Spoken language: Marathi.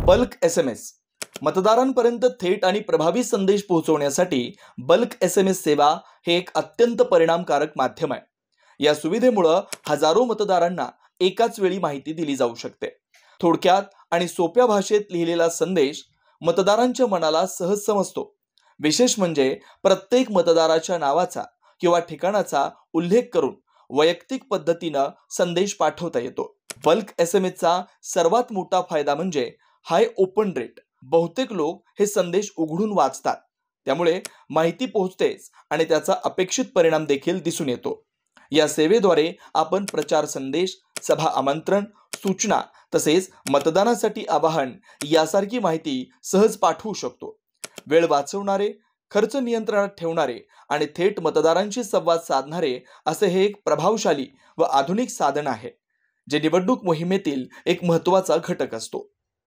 बल्क SMS मतदारांपर्यंत थेट आणि प्रभावी संदेश पोहोचवण्यासाठी बल्क SMS सेवा हे एक अत्यंत परिणामकारक माध्यम आहे। या सुविधेमुळे हजारो मतदारांना एकाच वेळी माहिती दिली जाऊ शकते। थोडक्यात आणि सोप्या भाषेत लिहिलेला संदेश मतदारांच्या मनाला सहज समजतो। विशेष म्हणजे प्रत्येक मतदाराच्या नावाचा किंवा ठिकाणाचा उल्लेख करून वैयक्तिक पद्धतीने संदेश पाठवता येतो। बल्क SMS चा सर्वात मोठा फायदा म्हणजे हाय ओपन रेट। बहुतेक लोक हे संदेश उघडून वाचतात, त्यामुळे माहिती पोहोचतेच आणि त्याचा अपेक्षित परिणाम देखील दिसून येतो। या सेवेद्वारे आपण प्रचार संदेश, सभा आमंत्रण, सूचना तसेच मतदानासाठी आवाहन यासारखी माहिती सहज पाठवू शकतो। वेळ वाचवणारे, खर्च नियंत्रणात ठेवणारे आणि थेट मतदारांशी संवाद साधणारे असे हे एक प्रभावशाली व आधुनिक साधन आहे, जे निवडणूक मोहिमेतील एक महत्त्वाचा घटक असतो।